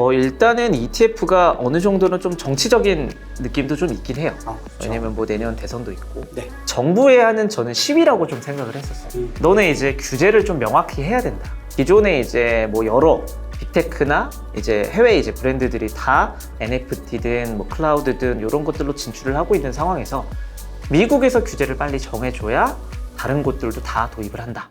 일단은 ETF가 어느 정도는 좀 정치적인 느낌도 좀 있긴 해요. 그렇죠. 왜냐면 뭐 내년 대선도 있고 네. 정부에 하는 저는 시위라고 좀 생각을 했었어요. 너네 이제 규제를 좀 명확히 해야 된다. 기존에 이제 뭐 여러 빅테크나 이제 해외 이제 브랜드들이 다 NFT든 뭐 클라우드든 이런 것들로 진출을 하고 있는 상황에서 미국에서 규제를 빨리 정해줘야 다른 곳들도 다 도입을 한다.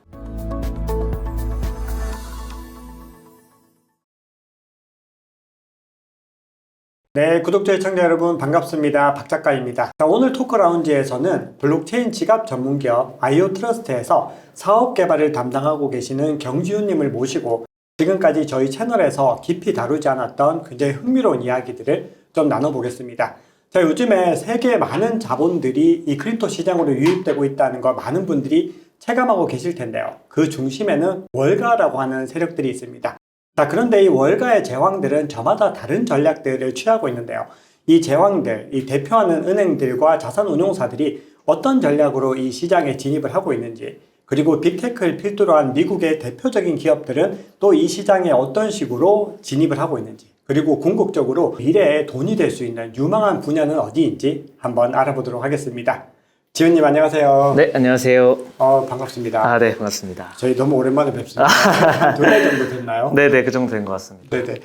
네, 구독자 시청자 여러분 반갑습니다. 박 작가입니다. 자, 오늘 토크라운지에서는 블록체인 지갑 전문기업 아이오트러스트에서 사업 개발을 담당하고 계시는 경지훈님을 모시고 지금까지 저희 채널에서 깊이 다루지 않았던 굉장히 흥미로운 이야기들을 좀 나눠보겠습니다. 자, 요즘에 세계의 많은 자본들이 이 크립토 시장으로 유입되고 있다는 거 많은 분들이 체감하고 계실 텐데요. 그 중심에는 월가라고 하는 세력들이 있습니다. 자, 그런데 이 월가의 제왕들은 저마다 다른 전략들을 취하고 있는데요. 이 제왕들, 이 대표하는 은행들과 자산운용사들이 어떤 전략으로 이 시장에 진입을 하고 있는지, 그리고 빅테크를 필두로 한 미국의 대표적인 기업들은 또 이 시장에 어떤 식으로 진입을 하고 있는지, 그리고 궁극적으로 미래에 돈이 될 수 있는 유망한 분야는 어디인지 한번 알아보도록 하겠습니다. 지훈님 안녕하세요. 네, 안녕하세요. 반갑습니다. 네, 반갑습니다. 저희 너무 오랜만에 뵙습니다. 한 2달 정도 됐나요? 네네, 그 정도 된 것 같습니다. 네네.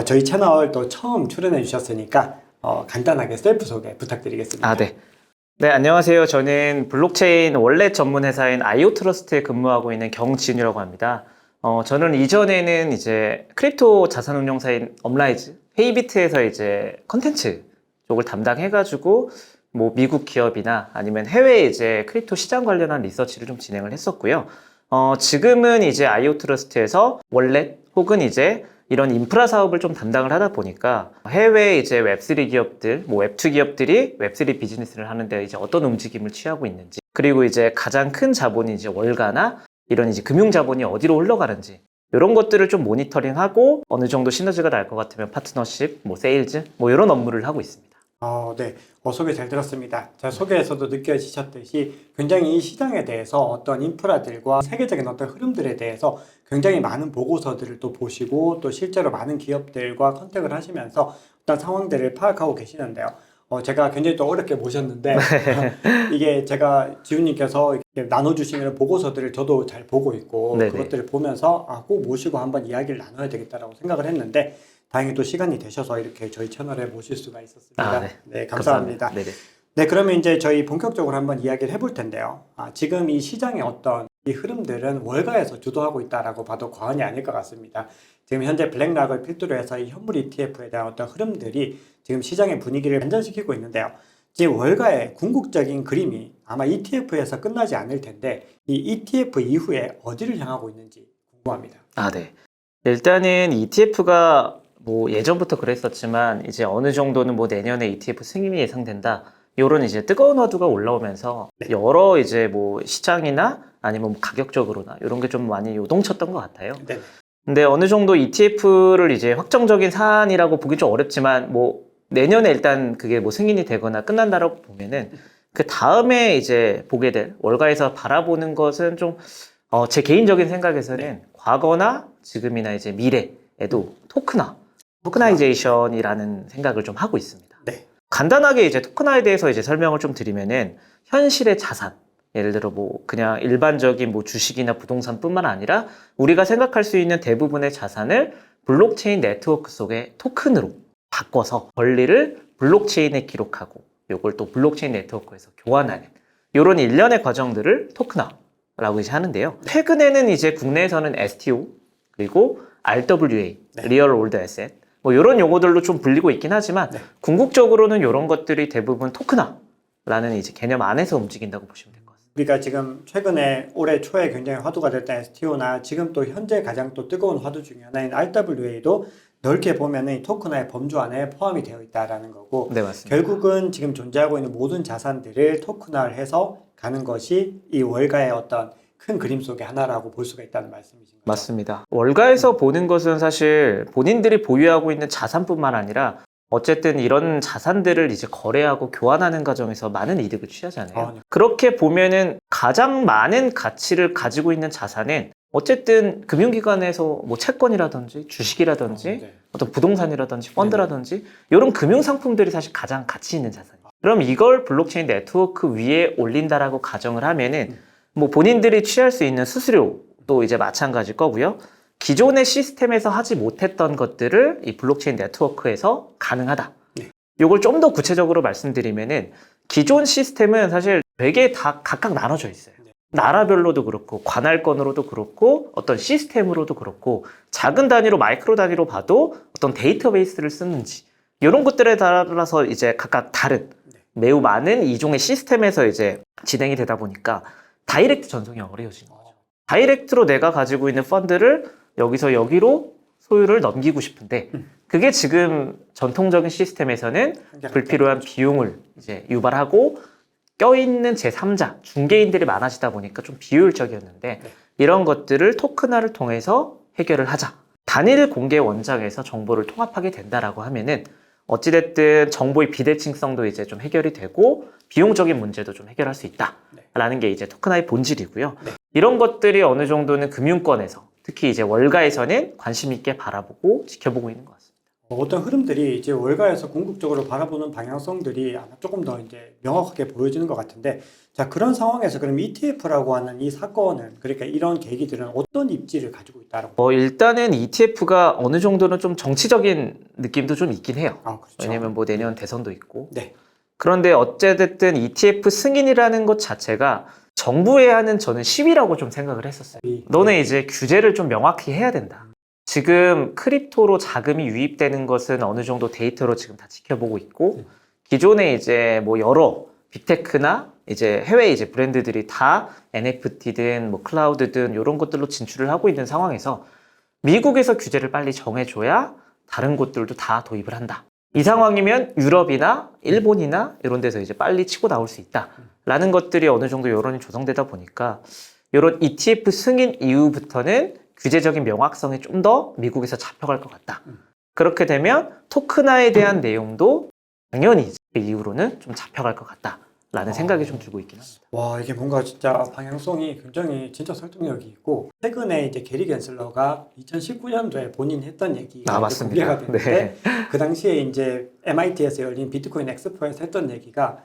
저희 채널 또 처음 출연해 주셨으니까 간단하게 셀프 소개 부탁드리겠습니다. 네. 네, 안녕하세요. 저는 블록체인 원래 전문 회사인 아이오트러스트에 근무하고 있는 경지훈이라고 합니다. 저는 이전에는 이제 크립토 자산운용사인 업라이즈, 헤이비트에서 이제 컨텐츠 쪽을 담당해가지고 뭐 미국 기업이나 아니면 해외 이제 크립토 시장 관련한 리서치를 좀 진행을 했었고요. 지금은 이제 아이오트러스트에서 월렛 혹은 이제 이런 인프라 사업을 좀 담당을 하다 보니까 해외 이제 웹3 기업들, 뭐 웹2 기업들이 웹3 비즈니스를 하는데 이제 어떤 움직임을 취하고 있는지, 그리고 이제 가장 큰 자본이 이제 월가나 이런 이제 금융 자본이 어디로 흘러가는지 이런 것들을 좀 모니터링하고 어느 정도 시너지가 날 것 같으면 파트너십, 뭐 세일즈, 뭐 이런 업무를 하고 있습니다. 네. 소개 잘 들었습니다. 제 소개에서도 느껴지셨듯이 굉장히 이 시장에 대해서 어떤 인프라들과 세계적인 어떤 흐름들에 대해서 굉장히 많은 보고서들을 또 보시고 또 실제로 많은 기업들과 컨택을 하시면서 어떤 상황들을 파악하고 계시는데요. 제가 굉장히 또 어렵게 모셨는데 이게 제가 지훈님께서 이렇게 나눠주시는 보고서들을 저도 잘 보고 있고 네네. 그것들을 보면서 꼭 모시고 한번 이야기를 나눠야 되겠다라고 생각을 했는데 다행히 또 시간이 되셔서 이렇게 저희 채널에 모실 수가 있었습니다. 네, 감사합니다. 네, 그러면 이제 저희 본격적으로 한번 이야기를 해볼 텐데요. 지금 이 시장의 어떤 이 흐름들은 월가에서 주도하고 있다라고 봐도 과언이 아닐 것 같습니다. 지금 현재 블랙락을 필두로 해서 이 현물 ETF에 대한 어떤 흐름들이 지금 시장의 분위기를 반전시키고 있는데요. 지금 월가의 궁극적인 그림이 아마 ETF에서 끝나지 않을 텐데 이 ETF 이후에 어디를 향하고 있는지 궁금합니다. 네. 일단은 ETF가 뭐 예전부터 그랬었지만 이제 어느 정도는 뭐 내년에 ETF 승인이 예상된다. 요런 이제 뜨거운 화두가 올라오면서 여러 이제 뭐 시장이나 아니면 뭐 가격적으로나 이런 게 좀 많이 요동쳤던 것 같아요. 네. 근데 어느 정도 ETF를 이제 확정적인 사안이라고 보기 좀 어렵지만 뭐 내년에 일단 그게 뭐 승인이 되거나 끝난다라고 보면은 그 다음에 이제 보게 될 월가에서 바라보는 것은 좀 제 개인적인 생각에서는 과거나 지금이나 이제 미래에도 토크나이제이션이라는 생각을 좀 하고 있습니다. 네. 간단하게 이제 토크나에 대해서 이제 설명을 좀 드리면은 현실의 자산, 예를 들어 뭐 그냥 일반적인 뭐 주식이나 부동산뿐만 아니라 우리가 생각할 수 있는 대부분의 자산을 블록체인 네트워크 속의 토큰으로 바꿔서 권리를 블록체인에 기록하고 요걸 또 블록체인 네트워크에서 교환하는 이런 일련의 과정들을 토크나라고 이제 하는데요. 최근에는 이제 국내에서는 STO 그리고 RWA, Real World Asset 뭐 이런 용어들로 좀 불리고 있긴 하지만 궁극적으로는 이런 것들이 대부분 토크나라는 이제 개념 안에서 움직인다고 보시면 될 것 같습니다. 우리가 지금 최근에 올해 초에 굉장히 화두가 됐던 STO나 지금 또 현재 가장 또 뜨거운 화두 중에 하나인 RWA도 넓게 보면은 이 토크나의 범주 안에 포함이 되어 있다라는 거고 네, 맞습니다. 결국은 지금 존재하고 있는 모든 자산들을 토크나해서 가는 것이 이 월가의 어떤 큰 그림 속의 하나라고 볼 수가 있다는 말씀이신 거죠? 맞습니다. 월가에서 보는 것은 사실 본인들이 보유하고 있는 자산뿐만 아니라 어쨌든 이런 자산들을 이제 거래하고 교환하는 과정에서 많은 이득을 취하잖아요. 그렇게 보면은 가장 많은 가치를 가지고 있는 자산은 어쨌든 금융기관에서 뭐 채권이라든지 주식이라든지 네. 어떤 부동산이라든지 펀드라든지 이런 금융상품들이 사실 가장 가치 있는 자산이에요. 그럼 이걸 블록체인 네트워크 위에 올린다라고 가정을 하면은 뭐 본인들이 취할 수 있는 수수료도 이제 마찬가지일 거고요. 기존의 시스템에서 하지 못했던 것들을 이 블록체인 네트워크에서 가능하다. 이걸 좀 더 구체적으로 말씀드리면은 기존 시스템은 사실 되게 다 각각 나눠져 있어요. 나라별로도 그렇고 관할권으로도 그렇고 어떤 시스템으로도 그렇고 작은 단위로 마이크로 단위로 봐도 어떤 데이터베이스를 쓰는지 이런 것들에 따라서 이제 각각 다른 매우 많은 이종의 시스템에서 이제 진행이 되다 보니까 다이렉트 전송이 어려워지는 거죠. 다이렉트로 내가 가지고 있는 펀드를 여기서 여기로 소유를 넘기고 싶은데 그게 지금 전통적인 시스템에서는 불필요한 비용을 이제 유발하고 껴있는 제3자, 중개인들이 많아지다 보니까 좀 비효율적이었는데 이런 것들을 토큰화를 통해서 해결을 하자. 단일 공개 원장에서 정보를 통합하게 된다라고 하면은 어찌됐든 정보의 비대칭성도 이제 좀 해결이 되고 비용적인 문제도 좀 해결할 수 있다라는 게 이제 토큰화의 본질이고요. 이런 것들이 어느 정도는 금융권에서 특히 이제 월가에서는 관심 있게 바라보고 지켜보고 있는 것 같습니다. 어떤 흐름들이 이제 월가에서 궁극적으로 바라보는 방향성들이 아마 조금 더 이제 명확하게 보여지는 것 같은데, 자, 그런 상황에서 그럼 ETF라고 하는 이 사건은, 그러니까 이런 계기들은 어떤 입지를 가지고 있다라고? 일단은 ETF가 어느 정도는 좀 정치적인 느낌도 좀 있긴 해요. 그렇죠. 왜냐면 뭐 내년 대선도 있고. 네. 그런데 어쨌든 ETF 승인이라는 것 자체가 정부에 하는 저는 시위라고 좀 생각을 했었어요. 너네 이제 규제를 좀 명확히 해야 된다. 지금 크립토로 자금이 유입되는 것은 어느 정도 데이터로 지금 다 지켜보고 있고 기존에 이제 뭐 여러 빅테크나 이제 해외 이제 브랜드들이 다 NFT든 뭐 클라우드든 이런 것들로 진출을 하고 있는 상황에서 미국에서 규제를 빨리 정해줘야 다른 곳들도 다 도입을 한다. 이 상황이면 유럽이나 일본이나 이런 데서 이제 빨리 치고 나올 수 있다라는 것들이 어느 정도 여론이 조성되다 보니까 이런 ETF 승인 이후부터는 규제적인 명확성이 좀 더 미국에서 잡혀갈 것 같다. 그렇게 되면 토큰화에 대한 내용도 당연히 그 이후로는 좀 잡혀갈 것 같다라는 생각이 좀 들고 있긴 합니다. 와, 이게 뭔가 진짜 방향성이 굉장히 진짜 설득력이 있고, 최근에 이제 게리 겐슬러가 2019년도에 본인이 했던 얘기가 이제 공개가 됐는데, 그 당시에 이제 MIT에서 열린 비트코인 엑스포에서 했던 얘기가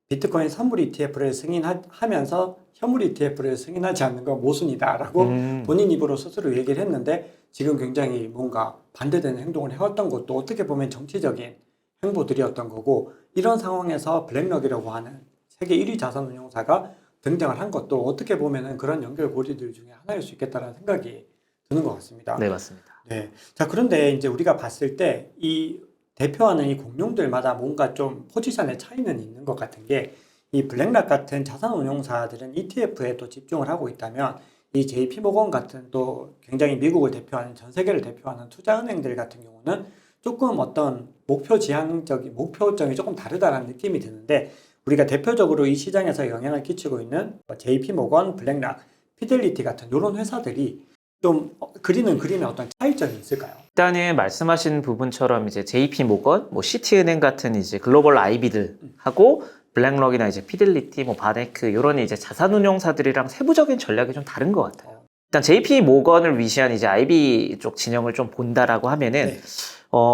비트코인 선물 ETF를 승인하면서 현물 ETF를 승인하지 않는 건 모순이다라고 본인 입으로 스스로 얘기를 했는데, 지금 굉장히 뭔가 반대되는 행동을 해왔던 것도 어떻게 보면 정치적인 행보들이었던 거고, 이런 상황에서 블랙록이라고 하는 세계 1위 자산운용사가 등장을 한 것도 어떻게 보면은 그런 연결고리들 중에 하나일 수 있겠다는 생각이 드는 것 같습니다. 네, 맞습니다. 네. 자, 그런데 이제 우리가 봤을 때 이 대표하는 이 공룡들마다 뭔가 좀 포지션의 차이는 있는 것 같은 게, 이 블랙락 같은 자산운용사들은 ETF에 또 집중을 하고 있다면 이 JP모건 같은 또 굉장히 미국을 대표하는 전 세계를 대표하는 투자은행들 같은 경우는 조금 어떤 목표점이 조금 다르다는 느낌이 드는데, 우리가 대표적으로 이 시장에서 영향을 끼치고 있는 JP모건, 블랙락, 피델리티 같은 이런 회사들이 좀 그리는 그림에 어떤 차이점이 있을까요? 일단은 말씀하신 부분처럼 이제 JP모건, 뭐 시티은행 같은 이제 글로벌 IB들하고 블랙록이나 이제 피델리티, 뭐 바네크 이런 이제 자산운용사들이랑 세부적인 전략이 좀 다른 것 같아요. 일단 JP모건을 위시한 이제 IB 쪽 진영을 좀 본다라고 하면은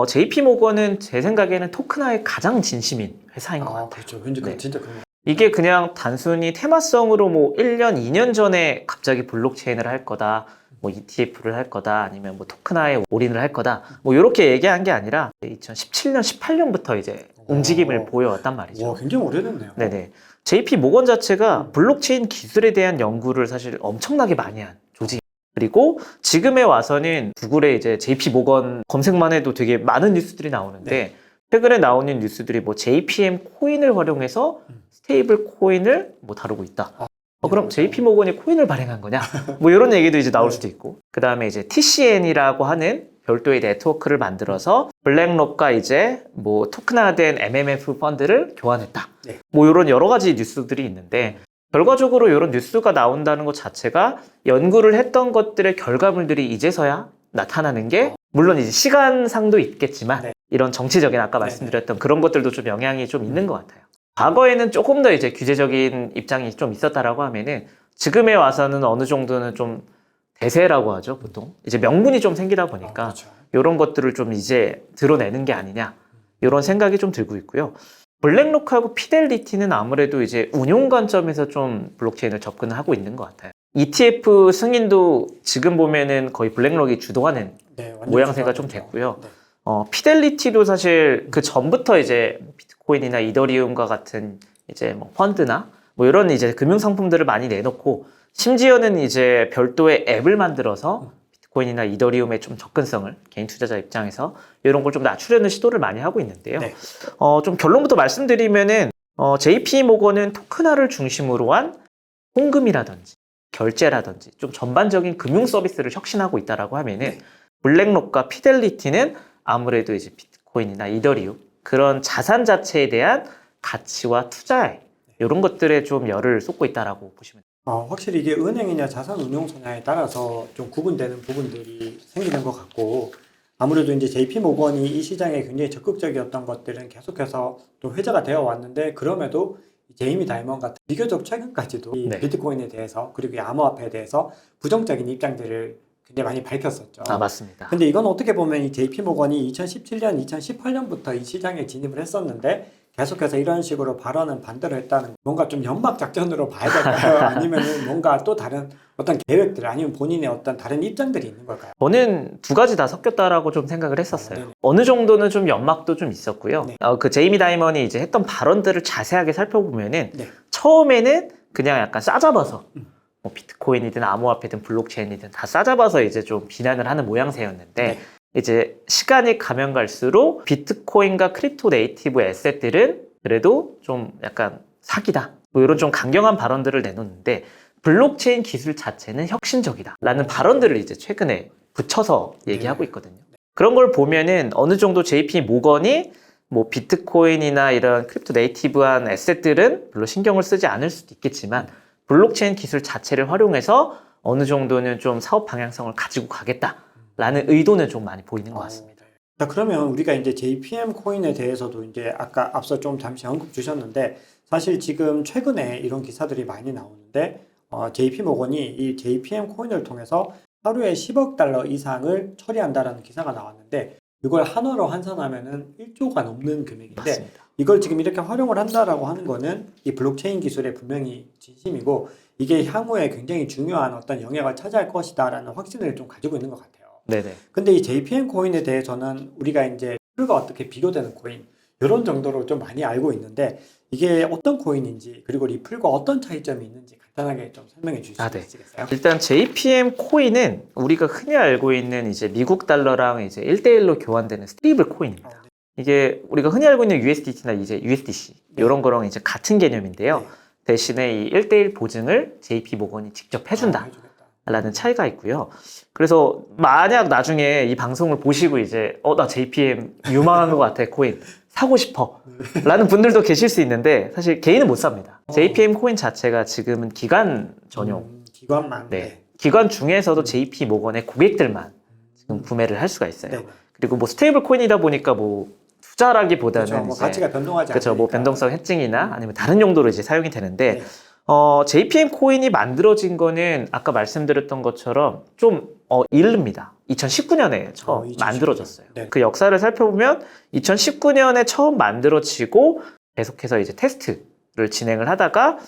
JP모건은 제 생각에는 토큰화에 가장 진심인 회사인 것 같아요. 그렇죠. 왠지 진짜 그런 것 같아요. 이게 그냥 단순히 테마성으로 뭐 1년, 2년 전에 갑자기 블록체인을 할 거다, 뭐 ETF를 할 거다, 아니면 뭐 토큰화에 올인을 할 거다, 뭐 이렇게 얘기한 게 아니라 2017년, 18년부터 이제 움직임을 보여왔단 말이죠. 와, 굉장히 오래됐네요. 네네. JP모건 자체가 블록체인 기술에 대한 연구를 사실 엄청나게 많이 한 조직. 그리고 지금에 와서는 구글에 이제 JP모건 검색만 해도 되게 많은 뉴스들이 나오는데 최근에 나오는 뉴스들이 뭐 JPM 코인을 활용해서 스테이블 코인을 뭐 다루고 있다. 그럼 JP모건이 코인을 발행한 거냐? 뭐 이런 얘기도 이제 나올 수도 있고. 그 다음에 이제 TCN이라고 하는 별도의 네트워크를 만들어서 블랙록과 이제 뭐 토큰화된 MMF 펀드를 교환했다. 뭐 이런 여러 가지 뉴스들이 있는데 결과적으로 이런 뉴스가 나온다는 것 자체가 연구를 했던 것들의 결과물들이 이제서야 나타나는 게 물론 이제 시간상도 있겠지만 이런 정치적인 아까 말씀드렸던 그런 것들도 좀 영향이 좀 있는 것 같아요. 과거에는 조금 더 이제 규제적인 입장이 좀 있었다라고 하면은 지금에 와서는 어느 정도는 좀 대세라고 하죠, 보통. 이제 명분이 좀 생기다 보니까 그렇죠. 이런 것들을 좀 이제 드러내는 게 아니냐, 이런 생각이 좀 들고 있고요. 블랙록하고 피델리티는 아무래도 이제 운용 관점에서 좀 블록체인을 접근을 하고 있는 것 같아요. ETF 승인도 지금 보면은 거의 블랙록이 주도하는 네, 완전 모양새가 좀 주도하죠. 됐고요. 네. 피델리티도 사실 그 전부터 이제 비트코인이나 이더리움과 같은 이제 뭐 펀드나 뭐 이런 이제 금융 상품들을 많이 내놓고 심지어는 이제 별도의 앱을 만들어서 비트코인이나 이더리움의 좀 접근성을 개인 투자자 입장에서 이런 걸 좀 낮추려는 시도를 많이 하고 있는데요. 네. 좀 결론부터 말씀드리면은 JP 모건은 토큰화를 중심으로 한 송금이라든지 결제라든지 좀 전반적인 금융 서비스를 혁신하고 있다라고 하면은 네. 블랙록과 피델리티는 아무래도 이제 비트코인이나 이더리움 그런 자산 자체에 대한 가치와 투자에 이런 것들에 좀 열을 쏟고 있다라고 보시면 됩니다. 확실히 이게 은행이냐 자산운용사냐에 따라서 좀 구분되는 부분들이 생기는 것 같고 아무래도 이제 JP 모건이 이 시장에 굉장히 적극적이었던 것들은 계속해서 또 회자가 되어 왔는데 그럼에도 제이미 다이먼 같은 비교적 최근까지도 이 네. 비트코인에 대해서 그리고 이 암호화폐에 대해서 부정적인 입장들을 굉장히 많이 밝혔었죠. 맞습니다. 근데 이건 어떻게 보면 이 JP 모건이 2017년, 2018년부터 이 시장에 진입을 했었는데 계속해서 이런 식으로 발언은 반대로 했다는 뭔가 좀 연막 작전으로 봐야 될까요? 아니면은 뭔가 또 다른 어떤 계획들 아니면 본인의 어떤 다른 입장들이 있는 걸까요? 저는 두 가지 다 섞였다라고 좀 생각을 했었어요. 네네. 어느 정도는 좀 연막도 좀 있었고요. 네. 그 제이미 다이먼이 이제 했던 발언들을 자세하게 살펴보면은 네. 처음에는 그냥 약간 싸잡아서 뭐 비트코인이든 암호화폐든 블록체인이든 다 싸잡아서 이제 좀 비난을 하는 모양새였는데 네. 이제 시간이 가면 갈수록 비트코인과 크립토 네이티브 에셋들은 그래도 좀 약간 사기다. 뭐 이런 좀 강경한 발언들을 내놓는데 블록체인 기술 자체는 혁신적이다. 라는 발언들을 이제 최근에 붙여서 얘기하고 있거든요. 그런 걸 보면은 어느 정도 JP 모건이 뭐 비트코인이나 이런 크립토 네이티브한 에셋들은 별로 신경을 쓰지 않을 수도 있겠지만 블록체인 기술 자체를 활용해서 어느 정도는 좀 사업 방향성을 가지고 가겠다라는 의도는 좀 많이 보이는 것 같습니다. 자, 그러면 우리가 이제 JPM 코인에 대해서도 이제 아까 앞서 좀 잠시 언급 주셨는데 사실 지금 최근에 이런 기사들이 많이 나오는데 JP 모건이 이 JPM 코인을 통해서 하루에 10억 달러 이상을 처리한다라는 기사가 나왔는데 이걸 한화로 환산하면은 1조가 넘는 금액인데 맞습니다. 이걸 지금 이렇게 활용을 한다라고 하는 거는 이 블록체인 기술에 분명히 진심이고 이게 향후에 굉장히 중요한 어떤 영역을 차지할 것이다라는 확신을 좀 가지고 있는 것 같아요. 네네. 근데 이 JPM 코인에 대해서는 우리가 이제 풀과 어떻게 비교되는 코인 이런 정도로 좀 많이 알고 있는데 이게 어떤 코인인지 그리고 리플과 어떤 차이점이 있는지 간단하게 좀 설명해 주실 수 네. 있으시겠어요? 일단 JPM 코인은 우리가 흔히 알고 있는 이제 미국 달러랑 이제 1대1로 교환되는 스테이블 코인입니다. 네. 이게 우리가 흔히 알고 있는 USDT나 이제 USDC 네. 이런 거랑 이제 같은 개념인데요. 네. 대신에 이 1대1 보증을 JP 모건이 직접 해준다. 해주겠다. 라는 차이가 있고요. 그래서 만약 나중에 이 방송을 보시고 이제 나 JPM 유망한 것 같아 코인 사고 싶어 라는 분들도 계실 수 있는데 사실 개인은 못 삽니다. JPM 코인 자체가 지금은 기관 전용 기관만. 네. 기관 중에서도 JP 모건의 고객들만 지금 구매를 할 수가 있어요. 네. 그리고 뭐 스테이블 코인이다 보니까 뭐 투자라기보다는 그렇죠. 뭐 이제 가치가 변동하지 그렇죠. 않으니까. 뭐 변동성 해칭이나 아니면 다른 용도로 이제 사용이 되는데 네. JPM 코인이 만들어진 거는 아까 말씀드렸던 것처럼 좀 이릅니다. 2019년에 처음 2019년. 만들어졌어요. 네. 그 역사를 살펴보면 2019년에 처음 만들어지고 계속해서 이제 테스트를 진행을 하다가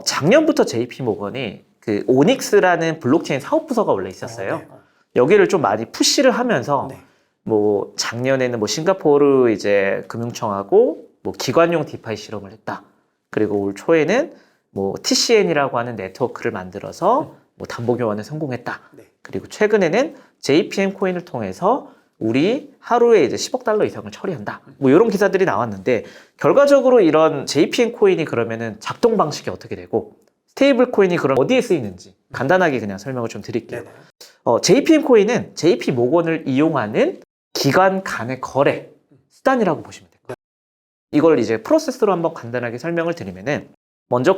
작년부터 JP 모건이 그 오닉스라는 블록체인 사업 부서가 원래 있었어요. 네. 여기를 좀 많이 푸시를 하면서 네. 뭐 작년에는 뭐 싱가포르 이제 금융청하고 뭐 기관용 디파이 실험을 했다. 그리고 올 초에는 뭐 TCN이라고 하는 네트워크를 만들어서 뭐 담보 교환에 성공했다. 네. 그리고 최근에는 JPM 코인을 통해서 우리 하루에 이제 10억 달러 이상을 처리한다. 뭐 이런 기사들이 나왔는데 결과적으로 이런 JPM 코인이 그러면은 작동 방식이 어떻게 되고 스테이블 코인이 그럼 어디에 쓰이는지 간단하게 그냥 설명을 좀 드릴게요. 네. JPM 코인은 JP 모건을 이용하는 기관 간의 거래 수단이라고 보시면 돼요. 이걸 이제 프로세스로 한번 간단하게 설명을 드리면은 먼저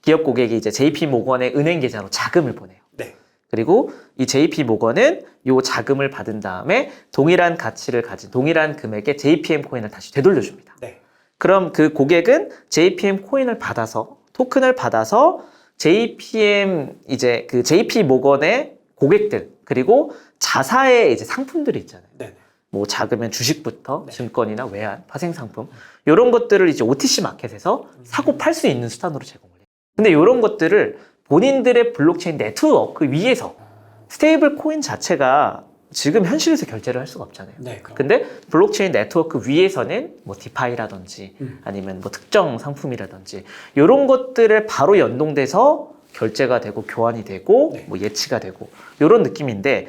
기업 고객이 이제 JP 모건의 은행 계좌로 자금을 보내요. 네. 그리고 이 JP 모건은 이 자금을 받은 다음에 동일한 가치를 가진 동일한 금액의 JPM 코인을 다시 되돌려줍니다. 네. 그럼 그 고객은 JPM 코인을 받아서 토큰을 받아서 JPM 이제 그 JP 모건의 고객들 그리고 자사의 이제 상품들이 있잖아요. 네. 뭐 작으면 주식부터 네. 증권이나 외환, 파생 상품 이런 것들을 이제 OTC 마켓에서 사고 팔 수 있는 수단으로 제공을 해요. 근데 이런 것들을 본인들의 블록체인 네트워크 위에서 스테이블 코인 자체가 지금 현실에서 결제를 할 수가 없잖아요. 네. 그럼. 근데 블록체인 네트워크 위에서는 뭐 디파이라든지 아니면 뭐 특정 상품이라든지 이런 것들을 바로 연동돼서 결제가 되고 교환이 되고 네. 뭐 예치가 되고 이런 느낌인데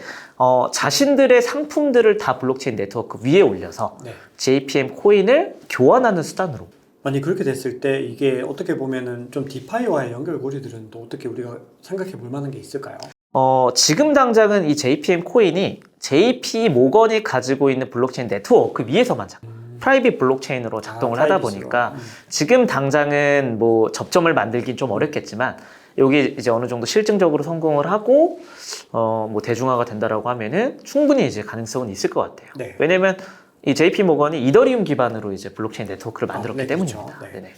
자신들의 상품들을 다 블록체인 네트워크 위에 올려서 네. JPM 코인을 교환하는 수단으로. 아니 그렇게 됐을 때 이게 어떻게 보면은 좀 디파이와의 연결고리들은 또 어떻게 우리가 생각해 볼 만한 게 있을까요? 지금 당장은 이 JPM 코인이 JP 모건이 가지고 있는 블록체인 네트워크 위에서만 프라이빗 블록체인으로 작동을 하다 프라이빗으로. 보니까 지금 당장은 뭐 접점을 만들긴 좀 어렵겠지만 여기 이제 어느 정도 실증적으로 성공을 하고 뭐 대중화가 된다라고 하면은 충분히 이제 가능성은 있을 것 같아요. 네. 왜냐면 이 JP 모건이 이더리움 기반으로 이제 블록체인 네트워크를 만들었기 네, 때문입니다. 그렇죠. 네. 네네.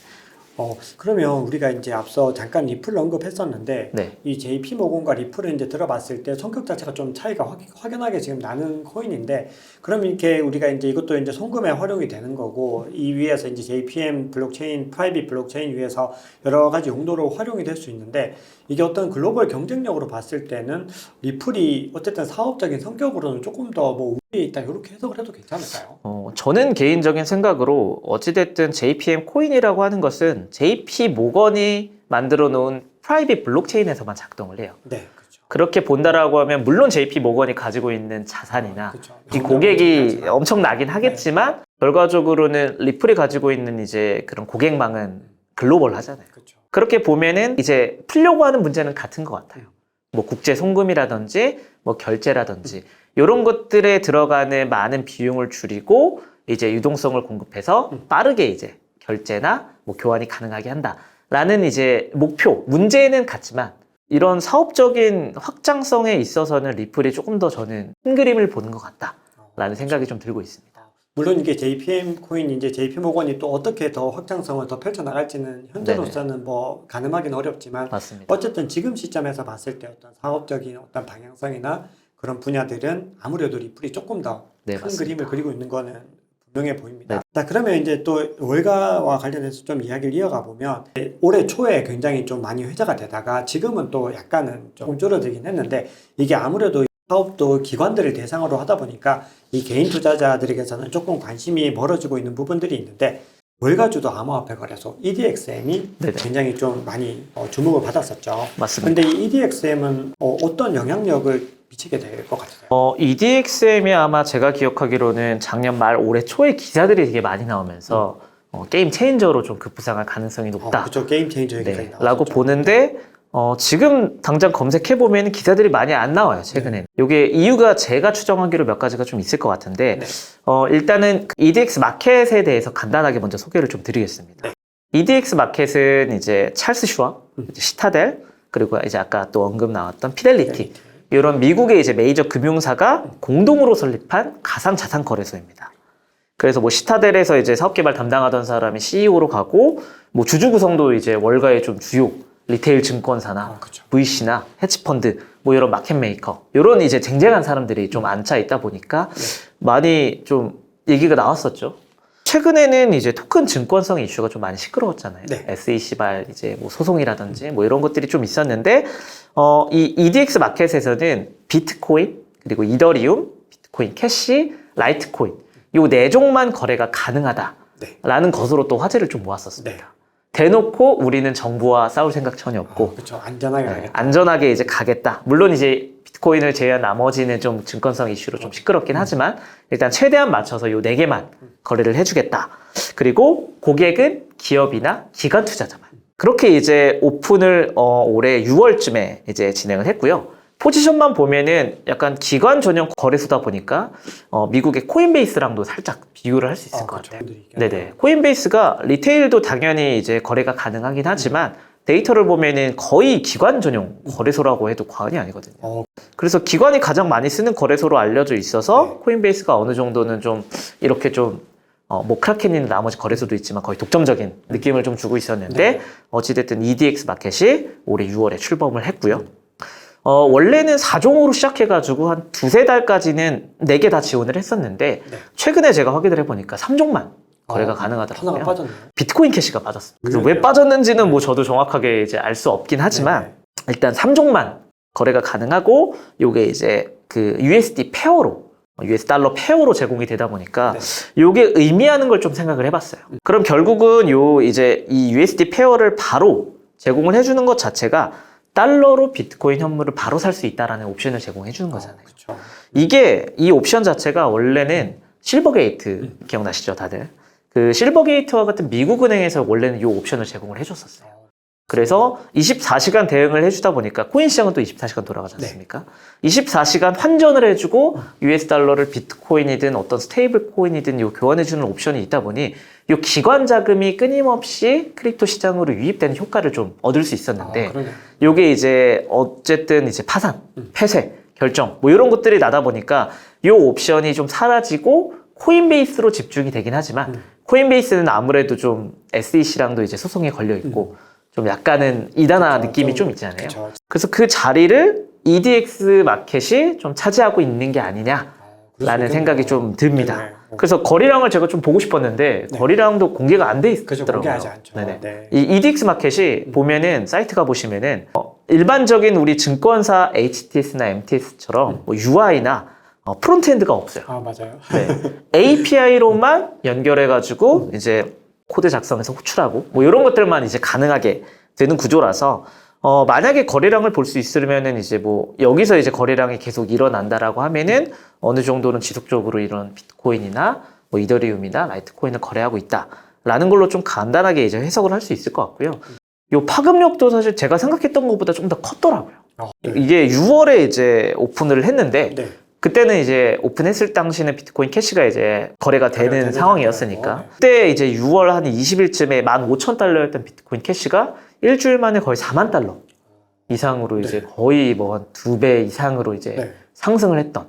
그러면 우리가 이제 앞서 잠깐 리플 언급했었는데 네. 이 JP 모건과 리플을 이제 들어봤을 때 성격 자체가 좀 차이가 확연하게 지금 나는 코인인데 그럼 이렇게 우리가 이제 이것도 이제 송금에 활용이 되는 거고 이 위에서 이제 JPM 블록체인, 프라이빗 블록체인 위에서 여러 가지 용도로 활용이 될 수 있는데 이게 어떤 글로벌 경쟁력으로 봤을 때는 리플이 어쨌든 사업적인 성격으로는 조금 더 뭐 우위에 있다 이렇게 해석을 해도 괜찮을까요? 저는 개인적인 생각으로 어찌됐든 JPM 코인이라고 하는 것은 JP 모건이 만들어 놓은 프라이빗 블록체인에서만 작동을 해요. 네, 그렇죠. 그렇게 본다라고 하면 물론 JP 모건이 가지고 있는 자산이나 그렇죠. 이 고객이 엄청나긴 하겠지만 결과적으로는 리플이 가지고 있는 이제 그런 고객망은 글로벌하잖아요. 그렇죠. 그렇게 보면은 이제 풀려고 하는 문제는 같은 것 같아요. 뭐 국제 송금이라든지 뭐 결제라든지 이런 것들에 들어가는 많은 비용을 줄이고 이제 유동성을 공급해서 빠르게 이제 결제나 뭐 교환이 가능하게 한다라는 이제 목표, 문제는 같지만 이런 사업적인 확장성에 있어서는 리플이 조금 더 저는 큰 그림을 보는 것 같다라는 생각이 좀 들고 있습니다. 물론 이게 JPM 코인 이제 JP 모건이 또 어떻게 더 확장성을 더 펼쳐 나갈지는 현재로서는 뭐 가늠하기는 어렵지만 맞습니다. 어쨌든 지금 시점에서 봤을 때 어떤 사업적인 어떤 방향성이나 그런 분야들은 아무래도 리플이 조금 더 큰 맞습니다. 그림을 그리고 있는 거는 분명해 보입니다. 네. 자, 그러면 이제 또 월가와 관련해서 좀 이야기를 이어가 보면 올해 초에 굉장히 좀 많이 회자가 되다가 지금은 또 약간은 조금 줄어들긴 했는데 이게 아무래도 사업도 기관들을 대상으로 하다 보니까 이 개인 투자자들에게서는 조금 관심이 멀어지고 있는 부분들이 있는데 월가주도 암호화폐 거래소 EDXM이 네네. 굉장히 좀 많이 주목을 받았었죠. 맞습니다. 근데 이 EDXM은 어떤 영향력을 미치게 될 것 같아요? EDXM이 아마 제가 기억하기로는 작년 말 올해 초에 기사들이 되게 많이 나오면서 게임 체인저로 좀 급부상할 가능성이 높다. 그쪽 게임 체인저 얘기가 네, 나왔었죠. 라고 보는데 지금 당장 검색해보면 기사들이 많이 안 나와요, 최근에. 이게 이유가 제가 추정하기로 몇 가지가 좀 있을 것 같은데, 네. 일단은 EDX 마켓에 대해서 간단하게 먼저 소개를 좀 드리겠습니다. 네. EDX 마켓은 이제 찰스 슈와, 이제 시타델, 그리고 이제 아까 또 언급 나왔던 피델리티, 이런 미국의 이제 메이저 금융사가 공동으로 설립한 가상 자산 거래소입니다. 그래서 뭐 시타델에서 이제 사업 개발 담당하던 사람이 CEO로 가고, 뭐 주주 구성도 이제 월가의 좀 주요 리테일 증권사나 그렇죠. VC나 헤지펀드 뭐 이런 마켓 메이커 이런 이제 쟁쟁한 사람들이 좀 앉아 있다 보니까 많이 좀 얘기가 나왔었죠. 최근에는 이제 토큰 증권성 이슈가 좀 많이 시끄러웠잖아요. 네. SEC발 이제 뭐 소송이라든지 뭐 이런 것들이 좀 있었는데 이 EDX 마켓에서는 비트코인 그리고 이더리움, 비트코인 캐시, 라이트코인 요 네 종만 거래가 가능하다라는 것으로 또 화제를 좀 모았었습니다. 네. 대놓고 우리는 정부와 싸울 생각 전혀 없고 그렇죠. 안전하게 가겠다. 안전하게 이제 가겠다. 물론 이제 비트코인을 제외한 나머지는 좀 증권성 이슈로 좀 시끄럽긴 하지만 일단 최대한 맞춰서 요 네 개만 거래를 해주겠다. 그리고 고객은 기업이나 기관 투자자만. 그렇게 이제 오픈을 올해 6월쯤에 이제 진행을 했고요. 포지션만 보면은 약간 기관 전용 거래소다 보니까 미국의 코인베이스랑도 살짝 비교를 할 수 있을 것 같아요. 네네. 코인베이스가 리테일도 당연히 이제 거래가 가능하긴 하지만 데이터를 보면은 거의 기관 전용 거래소라고 해도 과언이 아니거든요. 그래서 기관이 가장 많이 쓰는 거래소로 알려져 있어서 코인베이스가 어느 정도는 좀 이렇게 좀 뭐 크라켄이나 나머지 거래소도 있지만 거의 독점적인 느낌을 좀 주고 있었는데 어찌됐든 EDX 마켓이 올해 6월에 출범을 했고요. 원래는 4종으로 시작해가지고 한 두세 달까지는 4개 다 지원을 했었는데 네. 최근에 제가 확인을 해보니까 3종만 거래가 가능하더라고요. 하나가 빠졌네요. 비트코인 캐시가 빠졌습니다. 그래서 그래요? 왜 빠졌는지는 뭐 저도 정확하게 이제 알 수 없긴 하지만 네. 일단 3종만 거래가 가능하고 요게 이제 그 USD 페어로 US 달러 페어로 제공이 되다 보니까 네. 요게 의미하는 걸 좀 생각을 해봤어요. 그럼 결국은 요 이제 이 USD 페어를 바로 제공을 해주는 것 자체가 달러로 비트코인 현물을 바로 살 수 있다라는 옵션을 제공해 주는 거잖아요. 그렇죠. 이게 이 옵션 자체가 원래는 실버게이트 기억나시죠, 다들? 그 실버게이트와 같은 미국 은행에서 원래는 이 옵션을 제공을 해줬었어요. 그래서 24시간 대응을 해주다 보니까 코인 시장은 또 24시간 돌아가지 않습니까? 24시간 환전을 해주고 US 달러를 비트코인이든 어떤 스테이블 코인이든 요 교환해주는 옵션이 있다 보니 요 기관 자금이 끊임없이 크립토 시장으로 유입되는 효과를 좀 얻을 수 있었는데 그러네요. 요게 이제 어쨌든 이제 파산, 폐쇄, 결정 뭐 이런 것들이 나다 보니까 요 옵션이 좀 사라지고 코인베이스로 집중이 되긴 하지만 코인베이스는 아무래도 좀 SEC랑도 이제 소송에 걸려 있고 좀 약간은 이단화 느낌이 좀 있잖아요. 그쵸. 그래서 그 자리를 EDX 마켓이 좀 차지하고 있는 게 아니냐라는 생각이 좀 듭니다. 네네. 그래서 거래량을 제가 좀 보고 싶었는데 네. 거래량도 공개가 안 돼 그죠, 있더라고요. 공개하지 않죠. 네네. 네. 이 EDX 마켓이 보면은 사이트가 보시면은 일반적인 우리 증권사 HTS나 MTS처럼 뭐 UI나 프론트엔드가 없어요. 맞아요. 네. API로만 연결해가지고 이제 코드 작성해서 호출하고 뭐 이런 것들만 이제 가능하게 되는 구조라서 만약에 거래량을 볼 수 있으면은 이제 뭐 여기서 이제 거래량이 계속 일어난다라고 하면은 어느 정도는 지속적으로 이런 비트코인이나 뭐 이더리움이나 라이트코인을 거래하고 있다라는 걸로 좀 간단하게 이제 해석을 할 수 있을 것 같고요. 요 파급력도 사실 제가 생각했던 것보다 좀 더 컸더라고요. 네. 이게 6월에 이제 오픈을 했는데 네. 그때는 이제 오픈했을 당시는 비트코인 캐시가 이제 거래가 되는 상황이었으니까 상황이고, 그때 이제 6월 한 20일쯤에 15,000달러였던 비트코인 캐시가 일주일 만에 거의 4만 달러 이상으로 이제 거의 뭐 한 2배 이상으로 이제 네. 상승을 했던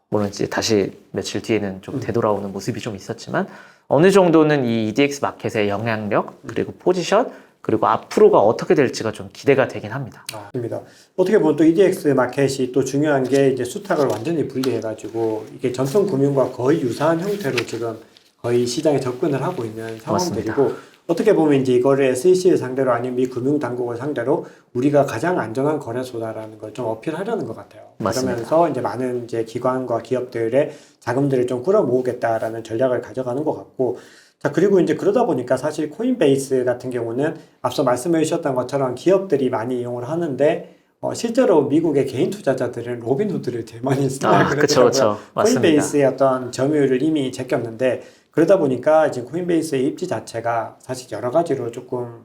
물론 이제 다시 며칠 뒤에는 좀 되돌아오는 모습이 좀 있었지만 어느 정도는 이 EDX 마켓의 영향력 그리고 포지션 그리고 앞으로가 어떻게 될지가 좀 기대가 되긴 합니다. 맞습니다. 어떻게 보면 또 EDX 마켓이 또 중요한 게 이제 수탁을 완전히 분리해가지고 이게 전통 금융과 거의 유사한 형태로 지금 거의 시장에 접근을 하고 있는 상황들이고 맞습니다. 어떻게 보면 이제 이거를 SEC를 상대로 아니면 미 금융 당국을 상대로 우리가 가장 안전한 거래소다라는 걸 좀 어필하려는 것 같아요. 맞습니다. 그러면서 이제 많은 이제 기관과 기업들의 자금들을 좀 끌어모으겠다라는 전략을 가져가는 것 같고 자, 그리고 이제 그러다 보니까 사실 코인베이스 같은 경우는 앞서 말씀해 주셨던 것처럼 기업들이 많이 이용을 하는데 실제로 미국의 개인 투자자들은 로빈후드를 제일 많이 쓰나 그쵸, 그러더라고요. 맞습니다. 코인베이스의 어떤 점유율을 이미 제꼈는데 그러다 보니까 이제 코인베이스의 입지 자체가 사실 여러 가지로 조금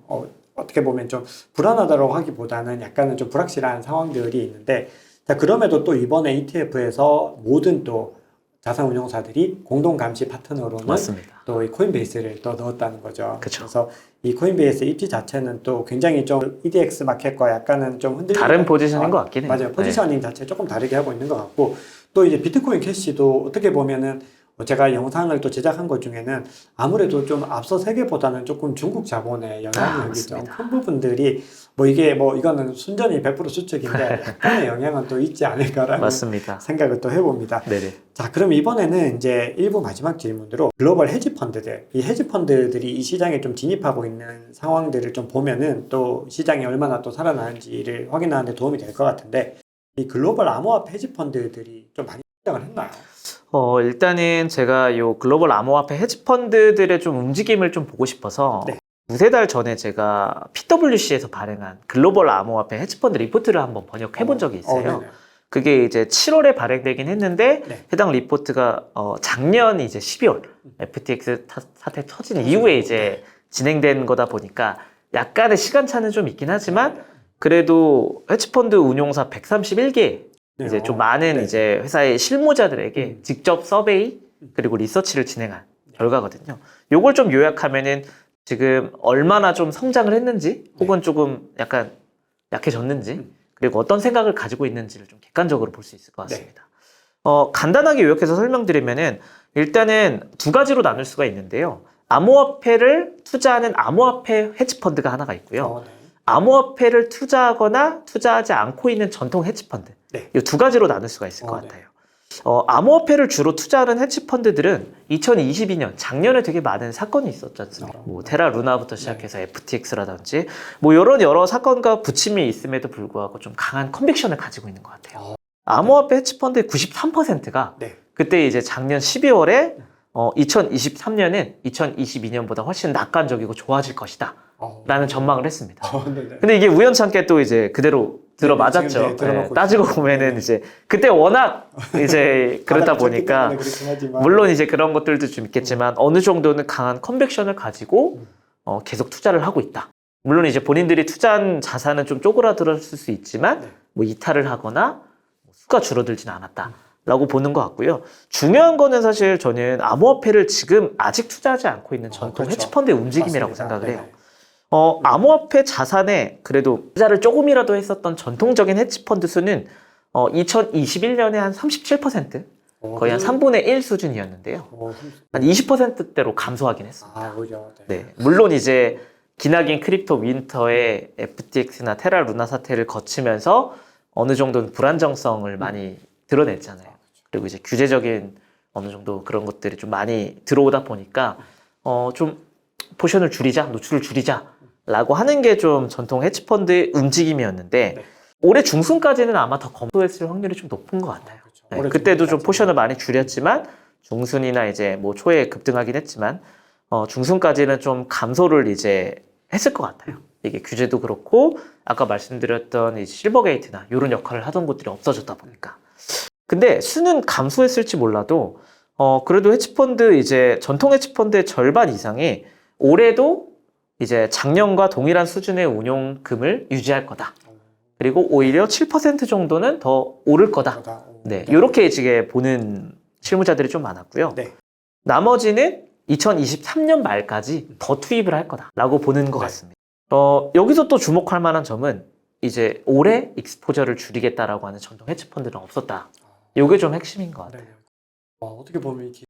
어떻게 보면 좀 불안하다고 하기보다는 약간은 좀 불확실한 상황들이 있는데 자, 그럼에도 또 이번에 ETF에서 모든 또 자산운용사들이 공동 감시 파트너로는 맞습니다. 또 이 코인베이스를 또 넣었다는 거죠. 그쵸. 그래서 이 코인베이스 입지 자체는 또 굉장히 좀 EDX 마켓과 약간은 좀 흔들리는 다른 포지션인 것 같긴 해요. 맞아요. 포지셔닝 자체 조금 다르게 하고 있는 것 같고 또 이제 비트코인 캐시도 어떻게 보면은 제가 영상을 또 제작한 것 중에는 아무래도 좀 앞서 세계보다는 조금 중국 자본의 영향력이 좀 맞습니다. 큰 부분들이 뭐 이게 뭐 이거는 순전히 100% 수축인데 약간의 영향은 또 있지 않을까라는 맞습니다. 생각을 또 해봅니다. 네네. 자, 그럼 이번에는 이제 일부 마지막 질문으로 글로벌 헤지 펀드들, 이 헤지 펀드들이 이 시장에 좀 진입하고 있는 상황들을 좀 보면은 또 시장이 얼마나 또 살아나는지를 확인하는 데 도움이 될 것 같은데 이 글로벌 암호화폐 헤지 펀드들이 좀 많이 시작을 했나요? 일단은 제가 요 글로벌 암호화폐 헤지펀드들의 좀 움직임을 좀 보고 싶어서 네. 두세 달 전에 제가 PwC에서 발행한 글로벌 암호화폐 헤지펀드 리포트를 한번 번역해 본 적이 있어요. 네네. 그게 이제 7월에 발행되긴 했는데 네. 해당 리포트가 작년 이제 12월 FTX 사태 터진 이후에 이제 진행된 거다 보니까 약간의 시간차는 좀 있긴 하지만 그래도 헤지펀드 운용사 131개 이제 좀 많은 네. 이제 회사의 실무자들에게 직접 서베이 그리고 리서치를 진행한 결과거든요. 요걸 좀 요약하면은 지금 얼마나 좀 성장을 했는지 혹은 조금 약간 약해졌는지 그리고 어떤 생각을 가지고 있는지를 좀 객관적으로 볼 수 있을 것 같습니다. 간단하게 요약해서 설명드리면은 일단은 두 가지로 나눌 수가 있는데요. 암호화폐를 투자하는 암호화폐 헤지펀드가 하나가 있고요. 네. 암호화폐를 투자하거나 투자하지 않고 있는 전통 헤지펀드. 네. 이 두 가지로 나눌 수가 있을 것 네. 같아요. 암호화폐를 주로 투자하는 헤지펀드들은 2022년 작년에 되게 많은 사건이 있었지 않습니까? 뭐 테라 루나부터 시작해서 FTX라든지 뭐 이런 여러 사건과 부침이 있음에도 불구하고 좀 강한 컨빅션을 가지고 있는 것 같아요. 암호화폐 헤지펀드의 93%가 네. 그때 이제 작년 12월에 2023년은 2022년보다 훨씬 낙관적이고 좋아질 것이다 라는 전망을 했습니다. 네네. 근데 이게 우연찮게 또 이제 그대로 들어맞았죠. 지금, 네, 들어맞고 따지고 있습니다. 보면은 네. 이제 그때 워낙 이제 그렇다 바닥이 쳤기 보니까 때문에 그렇긴 하지만. 물론 이제 그런 것들도 좀 있겠지만 어느 정도는 강한 컨벡션을 가지고 계속 투자를 하고 있다. 물론 이제 본인들이 투자한 자산은 좀 쪼그라들었을 수 있지만 네. 뭐 이탈을 하거나 수가 줄어들지는 않았다라고 보는 것 같고요. 중요한 거는 사실 저는 암호화폐를 지금 아직 투자하지 않고 있는 전통 그렇죠. 헤지펀드의 움직임이라고 맞습니다. 생각을 해요. 네네. 암호화폐 자산에 그래도 투자를 조금이라도 했었던 전통적인 헤지펀드 수는 2021년에 한 37%, 거의 한 3분의 1 수준이었는데요. 한 20%대로 감소하긴 했습니다. 아, 그죠. 네. 물론 이제 기나긴 크립토 윈터의 FTX나 테라 루나 사태를 거치면서 어느 정도는 불안정성을 많이 드러냈잖아요. 그리고 이제 규제적인 어느 정도 그런 것들이 좀 많이 들어오다 보니까 좀 포션을 줄이자, 노출을 줄이자라고 하는 게 좀 전통 헤지펀드의 움직임이었는데 네. 올해 중순까지는 아마 더 검토했을 확률이 좀 높은 것 같아요. 그렇죠. 네, 올해 그때도 좀 중순까지. 포션을 많이 줄였지만 중순이나 이제 뭐 초에 급등하긴 했지만 중순까지는 좀 감소를 이제 했을 것 같아요. 이게 규제도 그렇고 아까 말씀드렸던 이 실버게이트나 이런 역할을 하던 곳들이 없어졌다 보니까. 근데 수는 감소했을지 몰라도 그래도 헤지펀드 이제 전통 헤지펀드의 절반 이상이 올해도 이제 작년과 동일한 수준의 운용금을 유지할 거다. 그리고 오히려 7% 정도는 더 오를 거다. 네, 이렇게 이제 보는 실무자들이 좀 많았고요. 네. 나머지는 2023년 말까지 더 투입을 할 거다라고 보는 것 네. 같습니다. 여기서 또 주목할 만한 점은 이제 올해 익스포저를 줄이겠다라고 하는 전통 헤지펀드는 없었다. 이게 좀 핵심인 것 같아요. 네. 어떻게 보면 이게